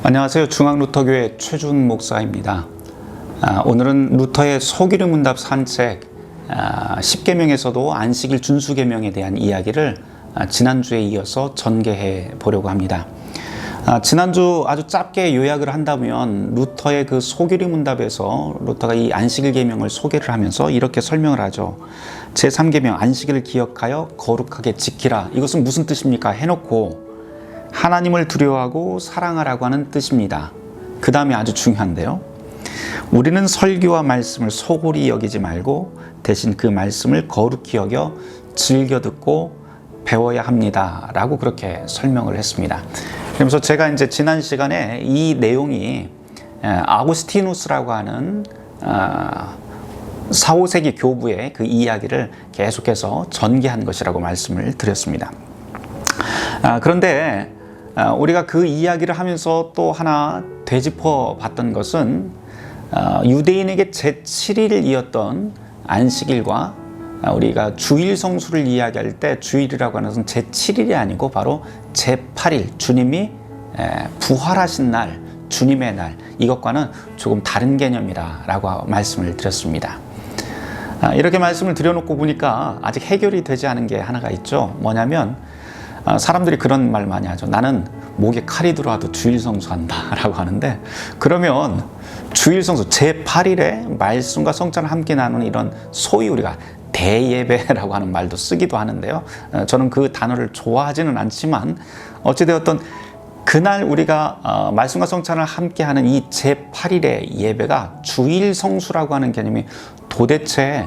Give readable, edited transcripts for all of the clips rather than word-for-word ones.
안녕하세요. 중앙루터교회 최준 목사입니다. 오늘은 루터의 소기름 응답 산책 10계명에서도 안식일 준수계명에 대한 이야기를 지난주에 이어서 전개해 보려고 합니다. 지난주 아주 짧게 요약을 한다면 루터의 그 소기름 응답에서 루터가 이 안식일 계명을 소개를 하면서 이렇게 설명을 하죠. 제3계명 안식일을 기억하여 거룩하게 지키라. 이것은 무슨 뜻입니까? 해놓고 하나님을 두려워하고 사랑하라고 하는 뜻입니다. 그 다음에 아주 중요한데요. 우리는 설교와 말씀을 소홀히 여기지 말고 대신 그 말씀을 거룩히 여겨 즐겨 듣고 배워야 합니다. 라고 그렇게 설명을 했습니다. 그러면서 제가 이제 지난 시간에 이 내용이 아구스티누스라고 하는 4, 5세기 교부의 그 이야기를 계속해서 전개한 것이라고 말씀을 드렸습니다. 그런데 우리가 그 이야기를 하면서 또 하나 되짚어 봤던 것은 유대인에게 제7일이었던 안식일과 우리가 주일 성수를 이야기할 때 주일이라고 하는 것은 제7일이 아니고 바로 제8일 주님이 부활하신 날, 주님의 날, 이것과는 조금 다른 개념이라고 말씀을 드렸습니다. 이렇게 말씀을 드려놓고 보니까 아직 해결이 되지 않은 게 하나가 있죠. 뭐냐면 사람들이 그런 말 많이 하죠. 나는 목에 칼이 들어와도 주일 성수한다 라고 하는데, 그러면 주일 성수 제8일에 말씀과 성찬을 함께 나누는 이런 소위 우리가 대예배라고 하는 말도 쓰기도 하는데요. 저는 그 단어를 좋아하지는 않지만 어찌되었든 그날 우리가 말씀과 성찬을 함께 하는 이 제8일의 예배가 주일 성수라고 하는 개념이 도대체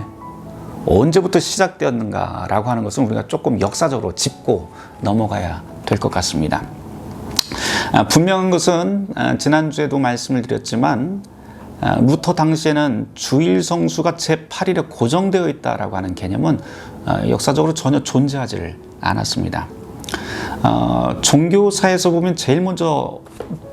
언제부터 시작되었는가 라고 하는 것은 우리가 조금 역사적으로 짚고 넘어가야 될 것 같습니다. 분명한 것은 지난주에도 말씀을 드렸지만 루터 당시에는 주일 성수가 제8일에 고정되어 있다라고 하는 개념은 역사적으로 전혀 존재하지 않았습니다. 종교사에서 보면 제일 먼저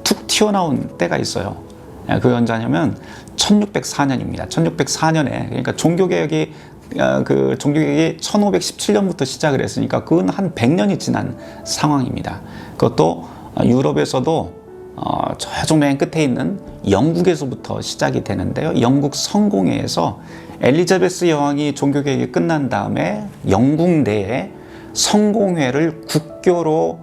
툭 튀어나온 때가 있어요. 그게 언제냐면 1604년입니다. 1604년에 그러니까 종교개혁이 1517년부터 시작을 했으니까 그건 한 100년이 지난 상황입니다. 그것도 유럽에서도 저쪽 맨 끝에 있는 영국에서부터 시작이 되는데요. 영국 성공회에서 엘리자베스 여왕이 종교개혁이 끝난 다음에 영국 내에 성공회를 국교로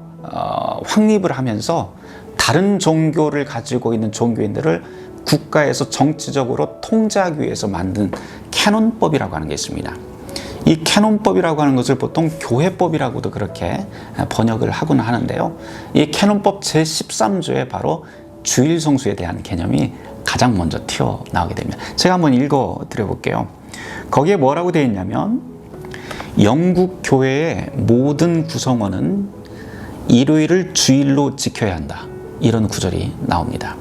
확립을 하면서 다른 종교를 가지고 있는 종교인들을 국가에서 정치적으로 통제하기 위해서 만든 캐논법이라고 하는 게 있습니다. 이 캐논법이라고 하는 것을 보통 교회법이라고도 그렇게 번역을 하곤 하는데요. 이 캐논법 제13조에 바로 주일 성수에 대한 개념이 가장 먼저 튀어나오게 됩니다. 제가 한번 읽어 드려볼게요. 거기에 뭐라고 되어 있냐면, 영국 교회의 모든 구성원은 일요일을 주일로 지켜야 한다. 이런 구절이 나옵니다.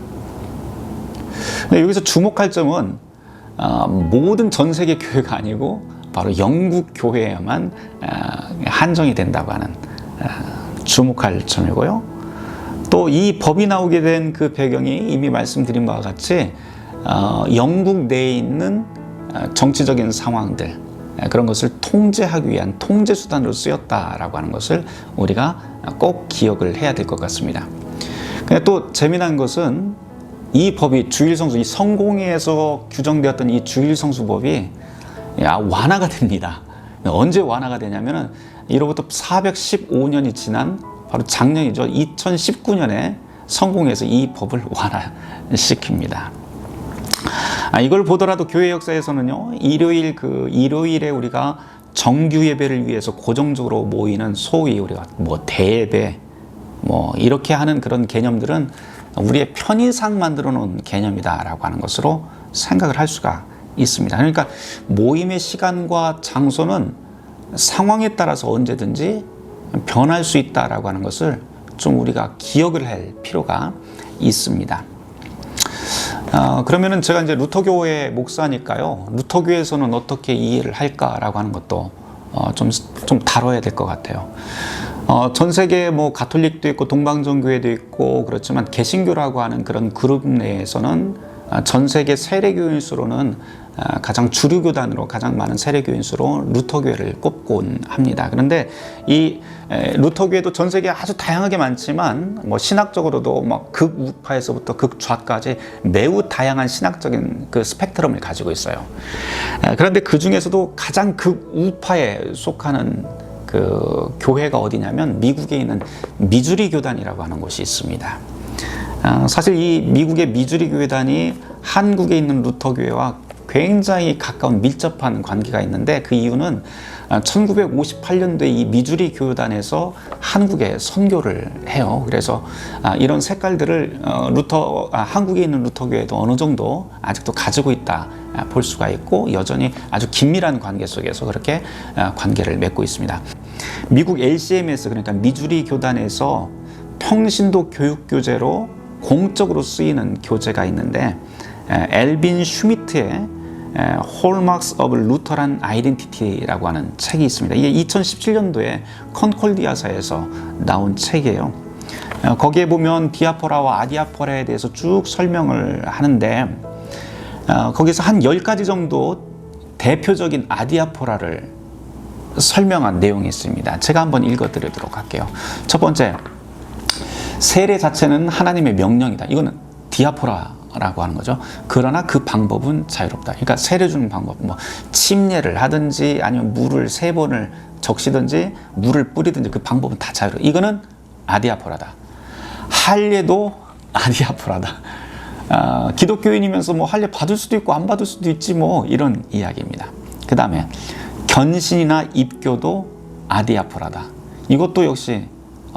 근데 여기서 주목할 점은 모든 전 세계 교회가 아니고 바로 영국 교회에만 한정이 된다고 하는 주목할 점이고요. 또 이 법이 나오게 된 그 배경이 이미 말씀드린 바와 같이 영국 내에 있는 정치적인 상황들, 그런 것을 통제하기 위한 통제 수단으로 쓰였다라고 하는 것을 우리가 꼭 기억을 해야 될 것 같습니다. 근데 또 재미난 것은 이 법이 주일성수, 이 성공회에서 규정되었던 이 주일성수법이 완화가 됩니다. 언제 완화가 되냐면은 이로부터 415년이 지난 바로 작년이죠. 2019년에 성공회에서 이 법을 완화시킵니다. 이걸 보더라도 교회 역사에서는요, 일요일에 우리가 정규 예배를 위해서 고정적으로 모이는 소위 우리가 대예배 이렇게 하는 그런 개념들은 우리의 편의상 만들어 놓은 개념이다라고 하는 것으로 생각을 할 수가 있습니다. 그러니까 모임의 시간과 장소는 상황에 따라서 언제든지 변할 수 있다라고 하는 것을 좀 우리가 기억을 할 필요가 있습니다. 그러면은 제가 이제 루터교회 목사니까요. 루터교회에서는 어떻게 이해를 할까라고 하는 것도 좀 다뤄야 될 것 같아요. 전 세계에 가톨릭도 있고 동방정교회도 있고 그렇지만 개신교라고 하는 그런 그룹 내에서는 전 세계 세례교인 수로는 가장 주류 교단으로 가장 많은 세례교인 수로 루터교회를 꼽곤 합니다. 그런데 이 루터교회도 전 세계에 아주 다양하게 많지만 뭐 신학적으로도 막 극우파에서부터 극좌까지 매우 다양한 신학적인 그 스펙트럼을 가지고 있어요. 그런데 그 중에서도 가장 극우파에 속하는 그 교회가 어디냐면 미국에 있는 미주리 교단이라고 하는 곳이 있습니다. 사실 이 미국의 미주리 교회단이 한국에 있는 루터교회와 굉장히 가까운 밀접한 관계가 있는데 그 이유는 1958년도에 이 미주리 교단에서 한국에 선교를 해요. 그래서 이런 색깔들을 한국에 있는 루터교회도 어느 정도 아직도 가지고 있다 볼 수가 있고 여전히 아주 긴밀한 관계 속에서 그렇게 관계를 맺고 있습니다. 미국 LCMS 그러니까 미주리 교단에서 평신도 교육 교재로 공적으로 쓰이는 교재가 있는데 엘빈 슈미트의 Hallmarks of Lutheran Identity라고 하는 책이 있습니다. 이게 2017년도에 컨콜디아사에서 나온 책이에요. 거기에 보면 디아포라와 아디아포라에 대해서 쭉 설명을 하는데 거기서 한 10가지 정도 대표적인 아디아포라를 설명한 내용이 있습니다. 제가 한번 읽어드리도록 할게요. 첫 번째, 세례 자체는 하나님의 명령이다. 이거는 디아포라라고 하는 거죠. 그러나 그 방법은 자유롭다. 그러니까 세례 주는 방법, 뭐 침례를 하든지 아니면 물을 3번을 적시든지 물을 뿌리든지 그 방법은 다 자유로워. 이거는 아디아포라다. 할례도 아디아포라다. 기독교인이면서 뭐 할례 받을 수도 있고 안 받을 수도 있지 뭐 이런 이야기입니다. 그 다음에 견신이나 입교도 아디아포라다. 이것도 역시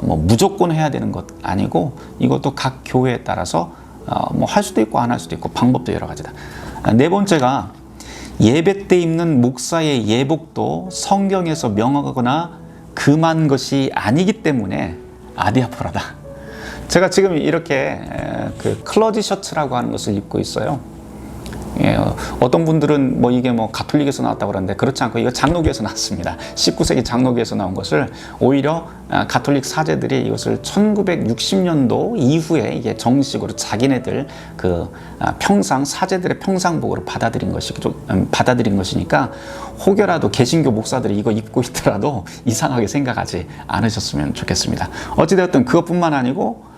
뭐 무조건 해야 되는 것 아니고 이것도 각 교회에 따라서 뭐 할 수도 있고 안 할 수도 있고 방법도 여러 가지다. 네 번째가 예배 때 입는 목사의 예복도 성경에서 명하거나 금한 것이 아니기 때문에 아디아포라다. 제가 지금 이렇게 그 클러지 셔츠라고 하는 것을 입고 있어요. 예, 어떤 분들은 뭐 이게 뭐 가톨릭에서 나왔다고 그러는데 그렇지 않고 이거 장로교에서 나왔습니다. 19세기 장로교에서 나온 것을 오히려 가톨릭 사제들이 이것을 1960년도 이후에 이게 정식으로 자기네들 그 평상 사제들의 평상복으로 받아들인 것이니까 혹여라도 개신교 목사들이 이거 입고 있더라도 이상하게 생각하지 않으셨으면 좋겠습니다. 어찌되었든 그것뿐만 아니고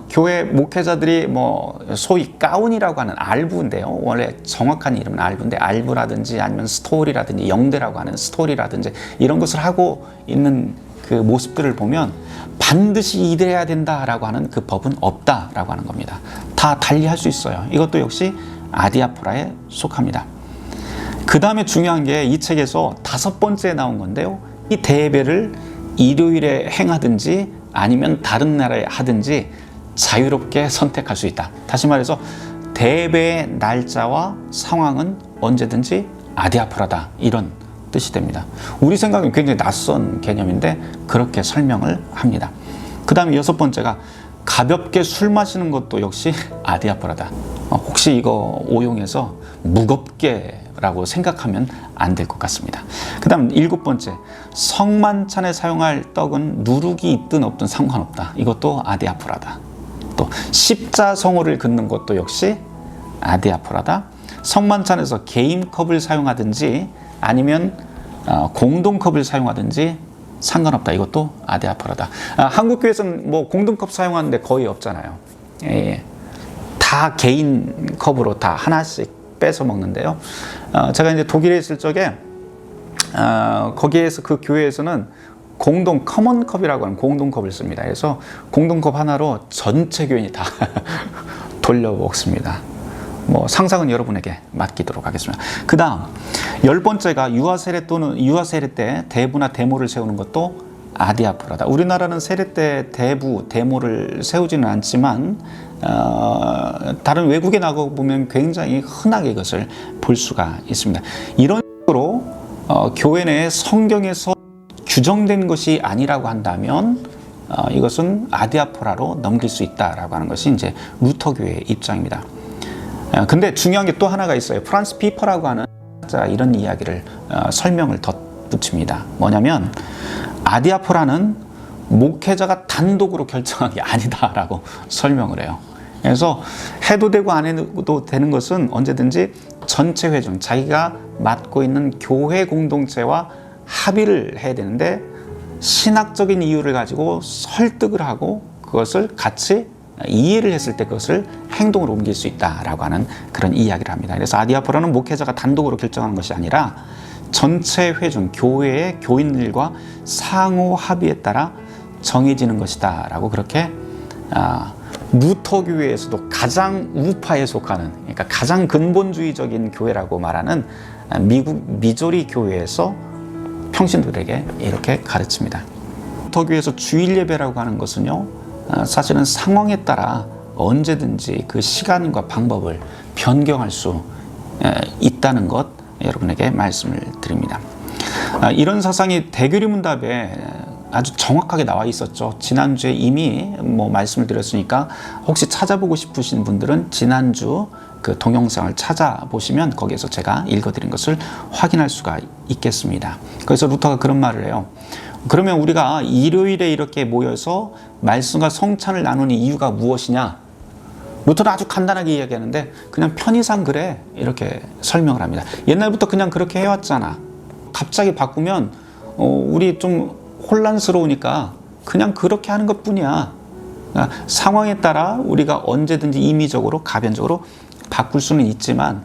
교회 목회자들이 뭐 소위 가운이라고 하는 알부인데요. 원래 정확한 이름은 알부인데 알부라든지 아니면 스토리라든지 영대라고 하는 스토리라든지 이런 것을 하고 있는 그 모습들을 보면 반드시 이래야 된다라고 하는 그 법은 없다라고 하는 겁니다. 다 달리 할 수 있어요. 이것도 역시 아디아포라에 속합니다. 그 다음에 중요한 게 이 책에서 5번째에 나온 건데요. 이 대예배를 일요일에 행하든지 아니면 다른 날에 하든지 자유롭게 선택할 수 있다. 다시 말해서 대예배의 날짜와 상황은 언제든지 아디아포라다. 이런 뜻이 됩니다. 우리 생각엔 굉장히 낯선 개념인데 그렇게 설명을 합니다. 그 다음에 6번째가 가볍게 술 마시는 것도 역시 아디아포라다. 혹시 이거 오용해서 무겁게 라고 생각하면 안 될 것 같습니다. 그 다음 7번째, 성만찬에 사용할 떡은 누룩이 있든 없든 상관없다. 이것도 아디아포라다. 또 십자성호를 긋는 것도 역시 아디아포라다. 성만찬에서 개인컵을 사용하든지 아니면 공동컵을 사용하든지 상관없다. 이것도 아디아포라다. 한국교회에서는 뭐 공동컵 사용하는데 거의 없잖아요. 예. 다 개인 컵으로 다 하나씩 빼서 먹는데요. 제가 이제 독일에 있을 적에 거기에서 그 교회에서는 공동 커먼컵이라고 하는 공동컵을 씁니다. 그래서 공동컵 하나로 전체 교인이 다 돌려 먹습니다. 뭐 상상은 여러분에게 맡기도록 하겠습니다. 그 다음 10번째가 유아 세례 때 대부나 대모를 세우는 것도 아디아포라다. 우리나라는 세례 때 대부, 대모를 세우지는 않지만 다른 외국에 나가 보면 굉장히 흔하게 이것을 볼 수가 있습니다. 이런 식으로 교회 내에 성경에서 규정된 것이 아니라고 한다면 이것은 아디아포라로 넘길 수 있다라고 하는 것이 이제 루터교회의 입장입니다. 근데 중요한 게 또 하나가 있어요. 프란스 피퍼라고 하는 이런 이야기를 설명을 덧붙입니다. 뭐냐면 아디아포라는 목회자가 단독으로 결정한 게 아니다라고 설명을 해요. 그래서 해도 되고 안 해도 되는 것은 언제든지 전체 회중, 자기가 맡고 있는 교회 공동체와 합의를 해야 되는데 신학적인 이유를 가지고 설득을 하고 그것을 같이 이해를 했을 때 그것을 행동으로 옮길 수 있다라고 하는 그런 이야기를 합니다. 그래서 아디아포라는 목회자가 단독으로 결정하는 것이 아니라 전체 회중, 교회의 교인들과 상호 합의에 따라 정해지는 것이다 라고 그렇게 루터 교회에서도 가장 우파에 속하는, 그러니까 가장 근본주의적인 교회라고 말하는 미국 미조리 교회에서 평신도들에게 이렇게 가르칩니다. 루터 교회에서 주일 예배라고 하는 것은요, 사실은 상황에 따라 언제든지 그 시간과 방법을 변경할 수 있다는 것 여러분에게 말씀을 드립니다. 이런 사상이 대교리 문답에 아주 정확하게 나와 있었죠. 지난주에 이미 말씀을 드렸으니까 혹시 찾아보고 싶으신 분들은 지난주 그 동영상을 찾아보시면 거기에서 제가 읽어드린 것을 확인할 수가 있겠습니다. 그래서 루터가 그런 말을 해요. 그러면 우리가 일요일에 이렇게 모여서 말씀과 성찬을 나누는 이유가 무엇이냐? 루터는 아주 간단하게 이야기하는데 그냥 편의상 그래 이렇게 설명을 합니다. 옛날부터 그냥 그렇게 해왔잖아. 갑자기 바꾸면 우리 좀 혼란스러우니까 그냥 그렇게 하는 것뿐이야. 그러니까 상황에 따라 우리가 언제든지 임의적으로 가변적으로 바꿀 수는 있지만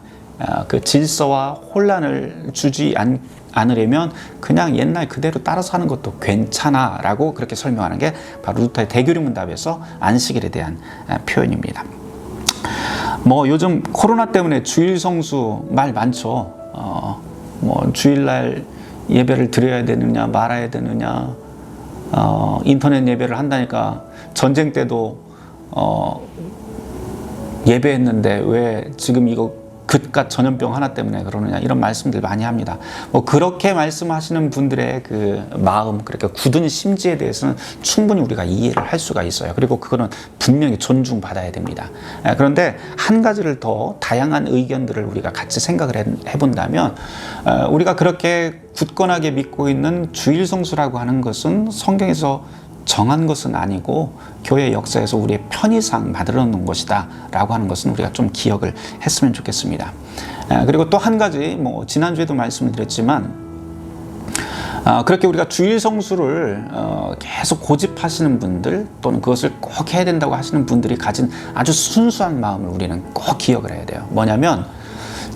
그 질서와 혼란을 주지 않으려면 그냥 옛날 그대로 따라서 하는 것도 괜찮아 라고 그렇게 설명하는 게 바로 루터의 대교리 문답에서 안식일에 대한 표현입니다. 요즘 코로나 때문에 주일 성수 말 많죠. 주일날 예배를 드려야 되느냐 말아야 되느냐, 인터넷 예배를 한다니까 전쟁 때도 예배했는데 왜 지금 이거 그깟 전염병 하나 때문에 그러느냐, 이런 말씀들 많이 합니다. 그렇게 말씀하시는 분들의 그 마음, 그렇게 굳은 심지에 대해서는 충분히 우리가 이해를 할 수가 있어요. 그리고 그거는 분명히 존중받아야 됩니다. 그런데 한 가지를 더 다양한 의견들을 우리가 같이 생각을 해본다면 우리가 그렇게 굳건하게 믿고 있는 주일 성수라고 하는 것은 성경에서 정한 것은 아니고 교회 역사에서 우리의 편의상 만들어 놓은 것이다 라고 하는 것은 우리가 좀 기억을 했으면 좋겠습니다. 그리고 또 한 가지, 지난주에도 말씀을 드렸지만 그렇게 우리가 주일 성수를 계속 고집하시는 분들 또는 그것을 꼭 해야 된다고 하시는 분들이 가진 아주 순수한 마음을 우리는 꼭 기억을 해야 돼요. 뭐냐면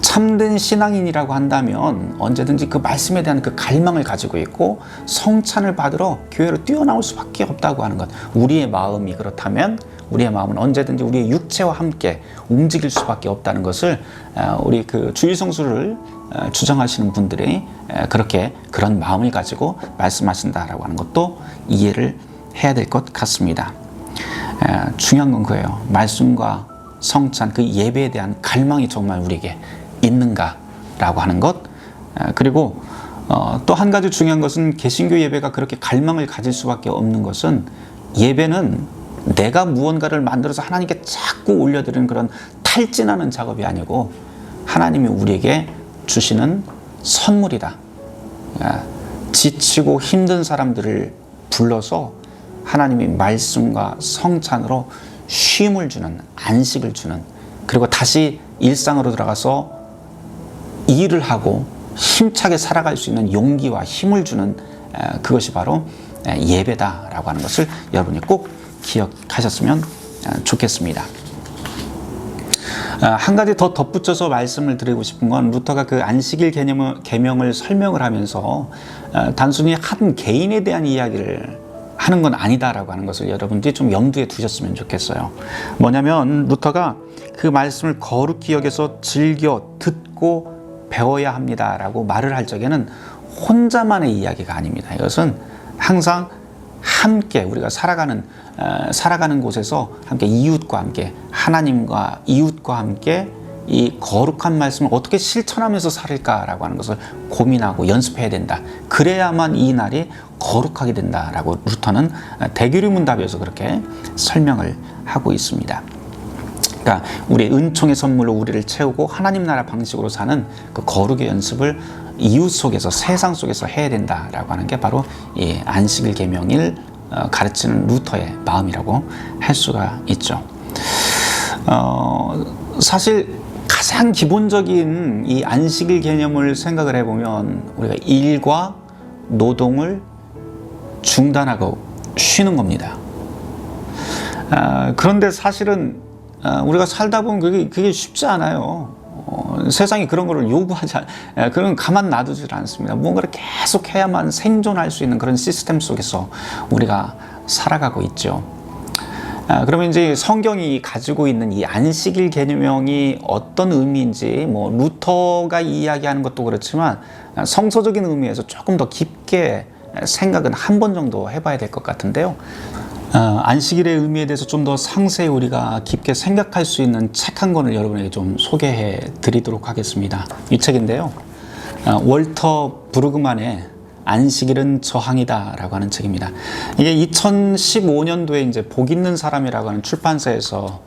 참된 신앙인이라고 한다면 언제든지 그 말씀에 대한 그 갈망을 가지고 있고 성찬을 받으러 교회로 뛰어나올 수밖에 없다고 하는 것. 우리의 마음이 그렇다면 우리의 마음은 언제든지 우리의 육체와 함께 움직일 수밖에 없다는 것을 우리 그 주일 성수를 주장하시는 분들이 그렇게 그런 마음을 가지고 말씀하신다라고 하는 것도 이해를 해야 될 것 같습니다. 중요한 건 그예요. 말씀과 성찬, 그 예배에 대한 갈망이 정말 우리에게 있는가라고 하는 것. 그리고 또 한 가지 중요한 것은 개신교 예배가 그렇게 갈망을 가질 수밖에 없는 것은 예배는 내가 무언가를 만들어서 하나님께 자꾸 올려드리는 그런 탈진하는 작업이 아니고 하나님이 우리에게 주시는 선물이다. 지치고 힘든 사람들을 불러서 하나님이 말씀과 성찬으로 쉼을 주는, 안식을 주는, 그리고 다시 일상으로 들어가서 일을 하고 힘차게 살아갈 수 있는 용기와 힘을 주는 그것이 바로 예배다라고 하는 것을 여러분이 꼭 기억하셨으면 좋겠습니다. 한 가지 더 덧붙여서 말씀을 드리고 싶은 건 루터가 그 안식일 계명을 설명을 하면서 단순히 한 개인에 대한 이야기를 하는 건 아니다라고 하는 것을 여러분들이 좀 염두에 두셨으면 좋겠어요. 뭐냐면 루터가 그 말씀을 거룩히 여겨서 즐겨 듣고 배워야 합니다라고 말을 할 적에는 혼자만의 이야기가 아닙니다. 이것은 항상 함께 우리가 살아가는 곳에서 함께 이웃과 함께 하나님과 이웃과 함께 이 거룩한 말씀을 어떻게 실천하면서 살을까라고 하는 것을 고민하고 연습해야 된다. 그래야만 이 날이 거룩하게 된다라고 루터는 대교리 문답에서 그렇게 설명을 하고 있습니다. 그러니까 우리의 은총의 선물로 우리를 채우고 하나님 나라 방식으로 사는 그 거룩의 연습을 이웃 속에서, 세상 속에서 해야 된다라고 하는 게 바로 이 안식일 계명을 가르치는 루터의 마음이라고 할 수가 있죠. 사실 가장 기본적인 이 안식일 개념을 생각을 해보면 우리가 일과 노동을 중단하고 쉬는 겁니다. 그런데 사실은 우리가 살다 보면 그게 쉽지 않아요. 세상이 그런 거를 요구하지 그런 가만 놔두질 않습니다. 뭔가를 계속 해야만 생존할 수 있는 그런 시스템 속에서 우리가 살아가고 있죠. 그러면 이제 성경이 가지고 있는 이 안식일 개념이 어떤 의미인지 뭐 루터가 이야기하는 것도 그렇지만 성서적인 의미에서 조금 더 깊게 생각은 한 번 정도 해봐야 될 것 같은데요. 안식일의 의미에 대해서 좀 더 상세히 우리가 깊게 생각할 수 있는 책 한 권을 여러분에게 좀 소개해 드리도록 하겠습니다. 이 책인데요. 월터 브루그만의 안식일은 저항이다 라고 하는 책입니다. 이게 2015년도에 이제 복 있는 사람이라고 하는 출판사에서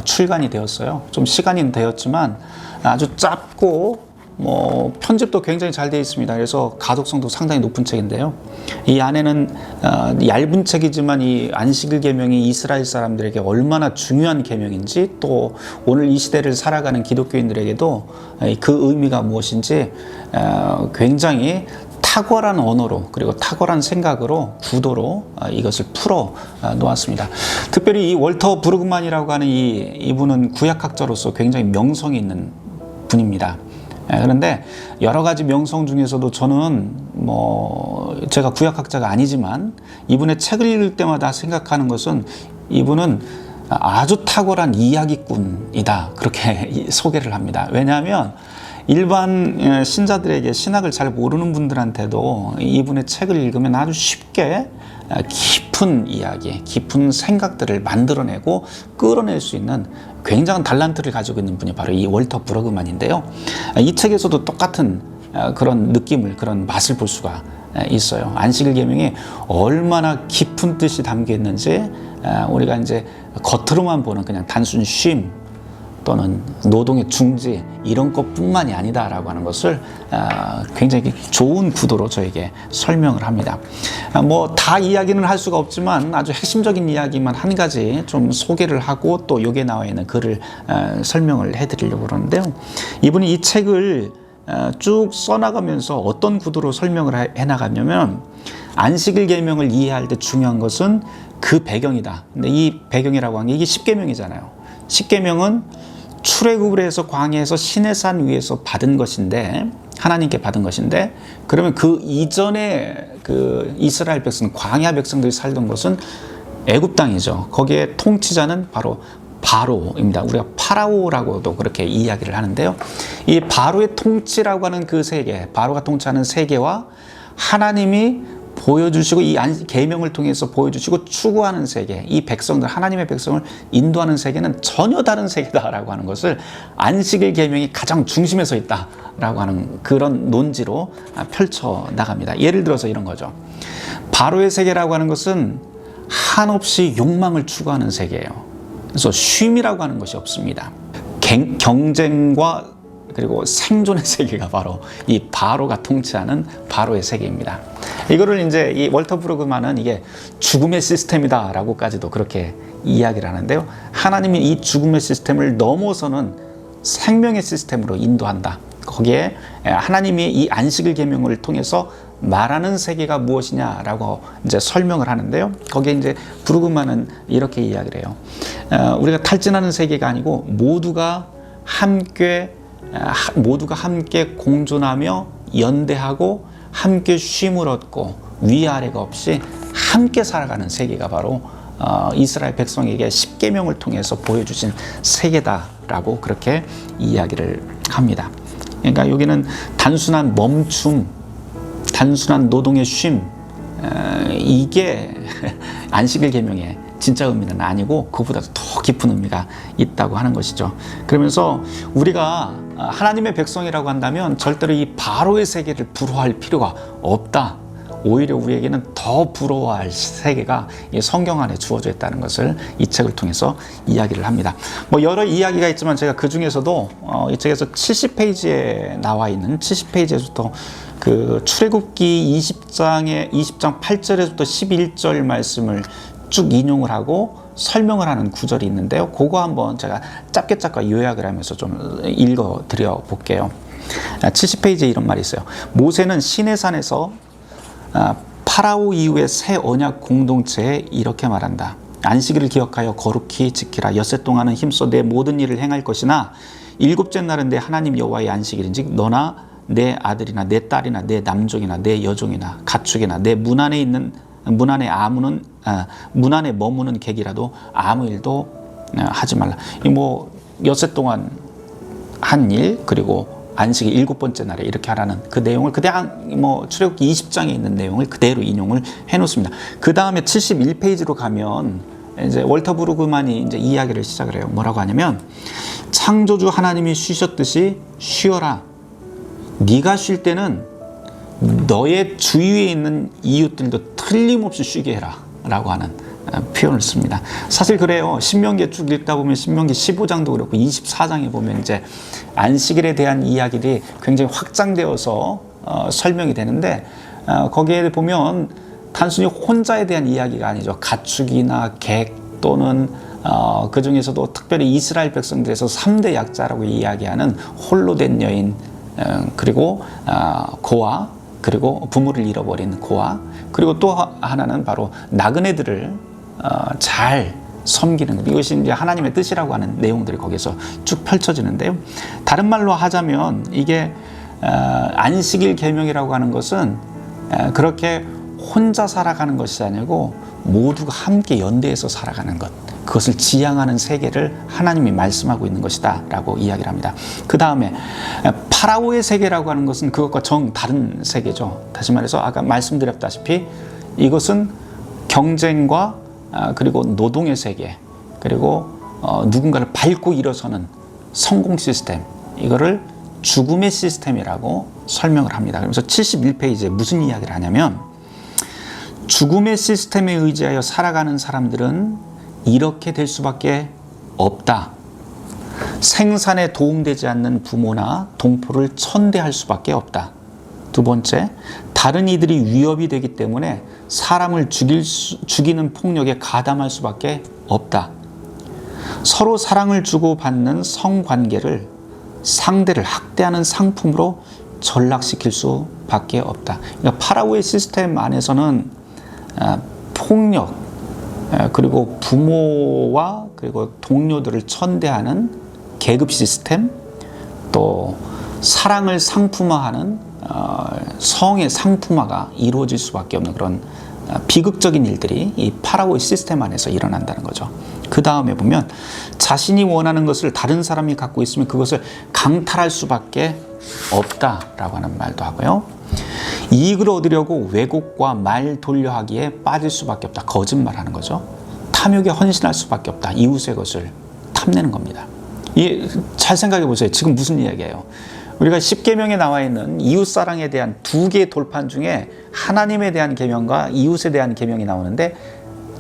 출간이 되었어요. 좀 시간이 되었지만 아주 짧고 뭐 편집도 굉장히 잘 되어 있습니다. 그래서 가독성도 상당히 높은 책인데요. 이 안에는 얇은 책이지만 이 안식일 계명이 이스라엘 사람들에게 얼마나 중요한 계명인지, 또 오늘 이 시대를 살아가는 기독교인들에게도 그 의미가 무엇인지 굉장히 탁월한 언어로, 그리고 탁월한 생각으로, 구도로 이것을 풀어 놓았습니다. 특별히 이 월터 브루그만이라고 하는 이분은 구약학자로서 굉장히 명성이 있는 분입니다. 그런데 여러 가지 명성 중에서도 저는 뭐 제가 구약학자가 아니지만 이분의 책을 읽을 때마다 생각하는 것은 이분은 아주 탁월한 이야기꾼이다, 그렇게 소개를 합니다. 왜냐하면 일반 신자들에게, 신학을 잘 모르는 분들한테도 이분의 책을 읽으면 아주 쉽게 깊은 이야기, 깊은 생각들을 만들어내고 끌어낼 수 있는 굉장한 달란트를 가지고 있는 분이 바로 이 월터 브루그만인데요. 이 책에서도 똑같은 그런 느낌을, 그런 맛을 볼 수가 있어요. 안식일 계명이 얼마나 깊은 뜻이 담겨 있는지 우리가 이제 겉으로만 보는 그냥 단순 쉼 또는 노동의 중지 이런 것뿐만이 아니다라고 하는 것을 굉장히 좋은 구도로 저에게 설명을 합니다. 뭐 다 이야기는 할 수가 없지만 아주 핵심적인 이야기만 한 가지 좀 소개를 하고 또 여기에 나와 있는 글을 설명을 해드리려고 그러는데요. 이분이 이 책을 쭉 써나가면서 어떤 구도로 설명을 해나가냐면, 안식일 계명을 이해할 때 중요한 것은 그 배경이다. 근데 이 배경이라고 하는 게 이게 십계명이잖아요. 십계명은 출애굽을 해서 광야에서 시내산 위에서 받은 것인데, 하나님께 받은 것인데, 그러면 그 이전에 그 이스라엘 백성, 광야 백성들이 살던 곳은 애굽 땅이죠. 거기에 통치자는 바로 바로입니다. 우리가 파라오라고도 그렇게 이야기를 하는데요. 이 바로의 통치라고 하는 그 세계, 바로가 통치하는 세계와 하나님이 보여주시고 이 계명을 통해서 보여주시고 추구하는 세계, 이 백성들, 하나님의 백성을 인도하는 세계는 전혀 다른 세계다라고 하는 것을 안식일 계명이 가장 중심에 서 있다라고 하는 그런 논지로 펼쳐 나갑니다. 예를 들어서 이런 거죠. 바로의 세계라고 하는 것은 한없이 욕망을 추구하는 세계예요. 그래서 쉼이라고 하는 것이 없습니다. 경쟁과 그리고 생존의 세계가 바로 이 바로가 통치하는 바로의 세계입니다. 이거를 이제 이 월터 브루그만은 이게 죽음의 시스템이다라고까지도 그렇게 이야기를 하는데요. 하나님이 이 죽음의 시스템을 넘어서는 생명의 시스템으로 인도한다. 거기에 하나님이 이 안식일 계명을 통해서 말하는 세계가 무엇이냐라고 이제 설명을 하는데요. 거기에 이제 브루그만은 이렇게 이야기를 해요. 우리가 탈진하는 세계가 아니고 모두가 함께 공존하며 연대하고 함께 쉼을 얻고 위아래가 없이 함께 살아가는 세계가 바로 이스라엘 백성에게 십계명을 통해서 보여주신 세계다라고 그렇게 이야기를 합니다. 그러니까 여기는 단순한 멈춤, 단순한 노동의 쉼, 이게 안식일 계명의 진짜 의미는 아니고 그보다 더 깊은 의미가 있다고 하는 것이죠. 그러면서 우리가 하나님의 백성이라고 한다면 절대로 이 바로의 세계를 부러워할 필요가 없다. 오히려 우리에게는 더 부러워할 세계가 이 성경 안에 주어져 있다는 것을 이 책을 통해서 이야기를 합니다. 뭐 여러 이야기가 있지만 제가 그 중에서도 이 책에서 70페이지에 나와 있는 70페이지에서부터 그 출애굽기 20장 8절에서부터 11절 말씀을 쭉 인용을 하고 설명을 하는 구절이 있는데요. 그거 한번 제가 짧게 요약을 하면서 좀 읽어 드려 볼게요. 70페이지에 이런 말이 있어요. 모세는 시내산에서 파라오 이후의 새 언약 공동체에 이렇게 말한다. 안식일을 기억하여 거룩히 지키라. 엿새 동안은 힘써 내 모든 일을 행할 것이나 일곱째 날은 내 하나님 여호와의 안식일인즉 너나 내 아들이나 내 딸이나 내 남종이나 내 여종이나 가축이나 내 문 안에 머무는 객이라도 아무 일도 하지 말라. 엿새 동안 한 일, 그리고 안식일 일곱 번째 날에 이렇게 하라는 그 내용을 그냥 출애굽기 20장에 있는 내용을 그대로 인용을 해 놓습니다. 그 다음에 71페이지로 가면 이제 월터 브루그만이 이제 이야기를 시작을 해요. 뭐라고 하냐면, 창조주 하나님이 쉬셨듯이 쉬어라. 네가 쉴 때는 너의 주위에 있는 이웃들도 틀림없이 쉬게 해라 라고 하는 표현을 씁니다. 사실 그래요. 신명기에 쭉 읽다 보면 신명기 15장도 그렇고 24장에 보면 이제 안식일에 대한 이야기들이 굉장히 확장되어서 설명이 되는데, 거기에 보면 단순히 혼자에 대한 이야기가 아니죠. 가축이나 객 또는 그 중에서도 특별히 이스라엘 백성들에서 3대 약자라고 이야기하는 홀로 된 여인, 그리고 고아, 그리고 부모를 잃어버린 고아, 그리고 또 하나는 바로 나그네들을 잘 섬기는 것. 이것이 이제 하나님의 뜻이라고 하는 내용들이 거기서 쭉 펼쳐지는데요. 다른 말로 하자면 이게 안식일 계명이라고 하는 것은 그렇게 혼자 살아가는 것이 아니고 모두가 함께 연대해서 살아가는 것, 그것을 지향하는 세계를 하나님이 말씀하고 있는 것이다 라고 이야기를 합니다. 그 다음에 파라오의 세계라고 하는 것은 그것과 정 다른 세계죠. 다시 말해서 아까 말씀드렸다시피 이것은 경쟁과 그리고 노동의 세계, 그리고 누군가를 밟고 일어서는 성공 시스템, 이거를 죽음의 시스템이라고 설명을 합니다. 그래서 71페이지에 무슨 이야기를 하냐면, 죽음의 시스템에 의지하여 살아가는 사람들은 이렇게 될 수밖에 없다. 생산에 도움되지 않는 부모나 동포를 천대할 수밖에 없다. 두 번째, 다른 이들이 위협이 되기 때문에 사람을 죽이는 폭력에 가담할 수밖에 없다. 서로 사랑을 주고받는 성관계를 상대를 학대하는 상품으로 전락시킬 수밖에 없다. 그러니까 파라오의 시스템 안에서는 폭력, 그리고 부모와 그리고 동료들을 천대하는 계급 시스템, 또 사랑을 상품화하는 성의 상품화가 이루어질 수밖에 없는 그런 비극적인 일들이 이 파라오의 시스템 안에서 일어난다는 거죠. 그 다음에 보면 자신이 원하는 것을 다른 사람이 갖고 있으면 그것을 강탈할 수밖에 없다라고 하는 말도 하고요. 이익을 얻으려고 왜곡과 말 돌려하기에 빠질 수밖에 없다. 거짓말하는 거죠. 탐욕에 헌신할 수밖에 없다. 이웃의 것을 탐내는 겁니다. 잘 생각해 보세요. 지금 무슨 이야기예요? 우리가 10계명에 나와 있는 이웃사랑에 대한 두 개의 돌판 중에 하나님에 대한 계명과 이웃에 대한 계명이 나오는데,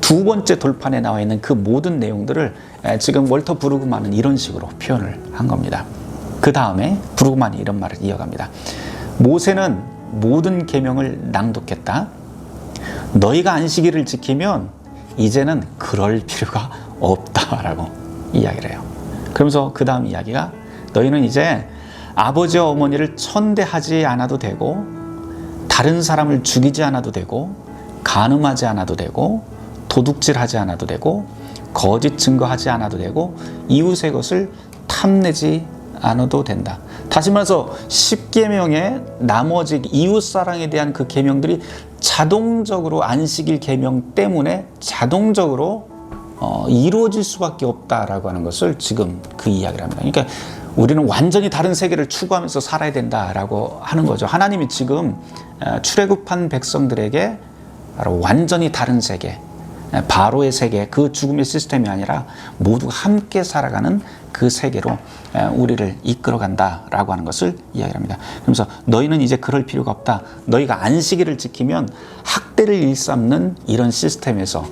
두 번째 돌판에 나와 있는 그 모든 내용들을 지금 월터 브루그만은 이런 식으로 표현을 한 겁니다. 그 다음에 브루그만이 이런 말을 이어갑니다. 모세는 모든 계명을 낭독했다. 너희가 안식일을 지키면 이제는 그럴 필요가 없다라고 이야기를 해요. 그러면서 그 다음 이야기가, 너희는 이제 아버지와 어머니를 천대하지 않아도 되고, 다른 사람을 죽이지 않아도 되고, 간음하지 않아도 되고, 도둑질하지 않아도 되고, 거짓 증거하지 않아도 되고, 이웃의 것을 탐내지 않아도 된다. 다시 말해서 10계명의 나머지 이웃사랑에 대한 그 계명들이 자동적으로 안식일 계명 때문에 자동적으로 이루어질 수밖에 없다라고 하는 것을 지금 그 이야기를 합니다. 그러니까 우리는 완전히 다른 세계를 추구하면서 살아야 된다라고 하는 거죠. 하나님이 지금 출애굽한 백성들에게 바로 완전히 다른 세계, 바로의 세계, 그 죽음의 시스템이 아니라 모두가 함께 살아가는 그 세계로 우리를 이끌어간다라고 하는 것을 이야기합니다. 그러면서 너희는 이제 그럴 필요가 없다. 너희가 안식일을 지키면 학대를 일삼는 이런 시스템에서,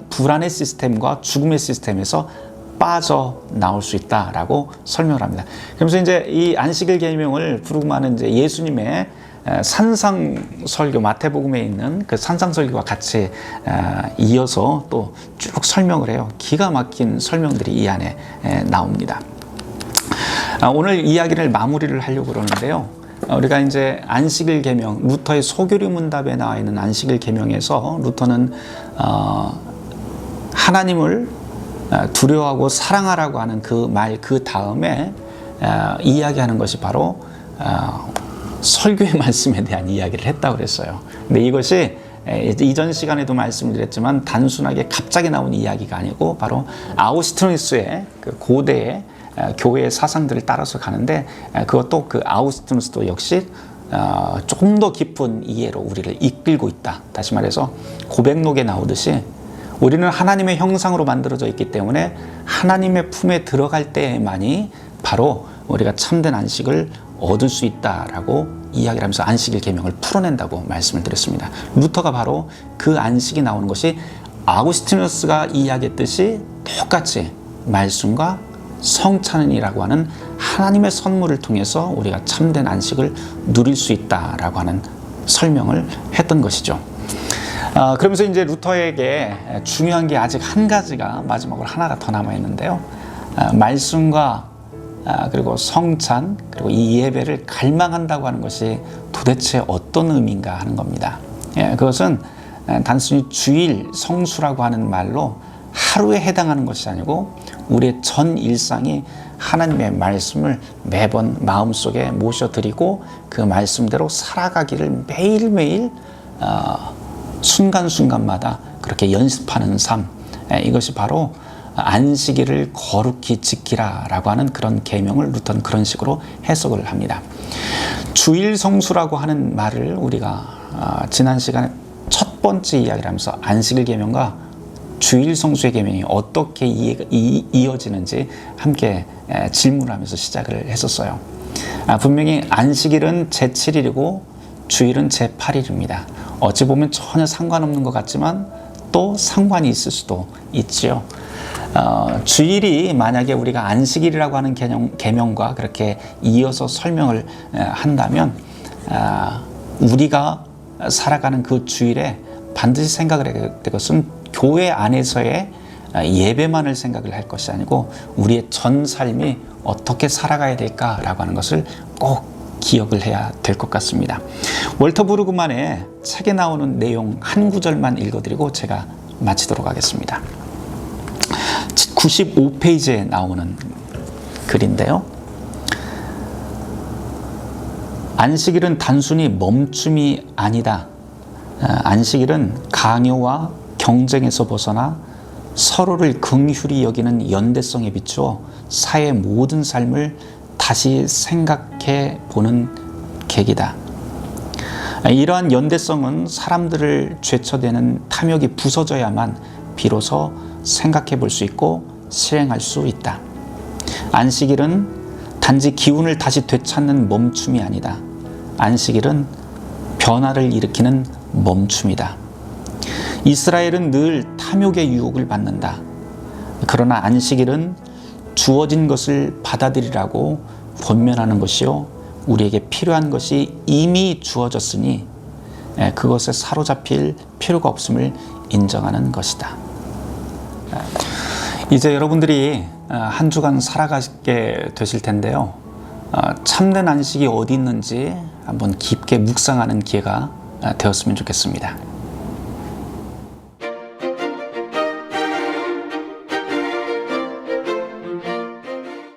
불안의 시스템과 죽음의 시스템에서 빠져나올 수 있다라고 설명을 합니다. 그러면서 이제 이 안식일 계명을 브루그만은 이제 예수님의 산상 설교, 마태복음에 있는 그 산상 설교와 같이 이어서 또 쭉 설명을 해요. 기가 막힌 설명들이 이 안에 나옵니다. 오늘 이야기를 마무리를 하려고 그러는데요. 우리가 이제 안식일 계명, 루터의 소교리 문답에 나와 있는 안식일 계명에서 루터는 하나님을 두려워하고 사랑하라고 하는 그 말 그 다음에 이야기하는 것이 바로 설교의 말씀에 대한 이야기를 했다고 그랬어요. 근데 이것이 이전 시간에도 말씀드렸지만 단순하게 갑자기 나온 이야기가 아니고 바로 아우구스티누스의 그 고대의 교회의 사상들을 따라서 가는데, 그것도 그 아우구스티누스도 역시 조금 더 깊은 이해로 우리를 이끌고 있다. 다시 말해서 고백록에 나오듯이 우리는 하나님의 형상으로 만들어져 있기 때문에 하나님의 품에 들어갈 때만이 바로 우리가 참된 안식을 얻을 수 있다라고 이야기를 하면서 안식일 계명을 풀어낸다고 말씀을 드렸습니다. 루터가 바로 그 안식이 나오는 것이 아구스티누스가 이야기했듯이 똑같이 말씀과 성찬이라고 하는 하나님의 선물을 통해서 우리가 참된 안식을 누릴 수 있다라고 하는 설명을 했던 것이죠. 그러면서 이제 루터에게 중요한 게 아직 한 가지가 마지막으로 하나가 더 남아 있는데요. 말씀과 그리고 성찬, 그리고 이 예배를 갈망한다고 하는 것이 도대체 어떤 의미인가 하는 겁니다. 그것은 단순히 주일 성수라고 하는 말로 하루에 해당하는 것이 아니고 우리의 전 일상이 하나님의 말씀을 매번 마음속에 모셔드리고 그 말씀대로 살아가기를 매일매일 순간순간마다 그렇게 연습하는 삶, 이것이 바로 안식일을 거룩히 지키라라고 하는 그런 계명을 루터는 그런 식으로 해석을 합니다. 주일 성수라고 하는 말을 우리가 지난 시간에 첫 번째 이야기를 하면서 안식일 계명과 주일 성수의 계명이 어떻게 이어지는지 함께 질문을 하면서 시작을 했었어요. 분명히 안식일은 제7일이고 주일은 제8일입니다. 어찌 보면 전혀 상관없는 것 같지만 또 상관이 있을 수도 있지요. 주일이 만약에 우리가 안식일이라고 하는 계명과 그렇게 이어서 설명을 한다면 우리가 살아가는 그 주일에 반드시 생각을 해야 될 것은 교회 안에서의 예배만을 생각을 할 것이 아니고 우리의 전 삶이 어떻게 살아가야 될까라고 하는 것을 꼭 기억을 해야 될 것 같습니다. 월터 브루그만의 책에 나오는 내용 한 구절만 읽어드리고 제가 마치도록 하겠습니다. 95페이지에 나오는 글인데요. 안식일은 단순히 멈춤이 아니다. 안식일은 강요와 경쟁에서 벗어나 서로를 긍휼히 여기는 연대성에 비추어 사회의 모든 삶을 다시 생각해 보는 계기다. 이러한 연대성은 사람들을 죄쳐대는 탐욕이 부서져야만 비로소 생각해 볼 수 있고 실행할 수 있다. 안식일은 단지 기운을 다시 되찾는 멈춤이 아니다. 안식일은 변화를 일으키는 멈춤이다. 이스라엘은 늘 탐욕의 유혹을 받는다. 그러나 안식일은 주어진 것을 받아들이라고 권면하는 것이요, 우리에게 필요한 것이 이미 주어졌으니 그것에 사로잡힐 필요가 없음을 인정하는 것이다. 이제 여러분들이 한 주간 살아가게 되실 텐데요. 참된 안식이 어디 있는지 한번 깊게 묵상하는 기회가 되었으면 좋겠습니다.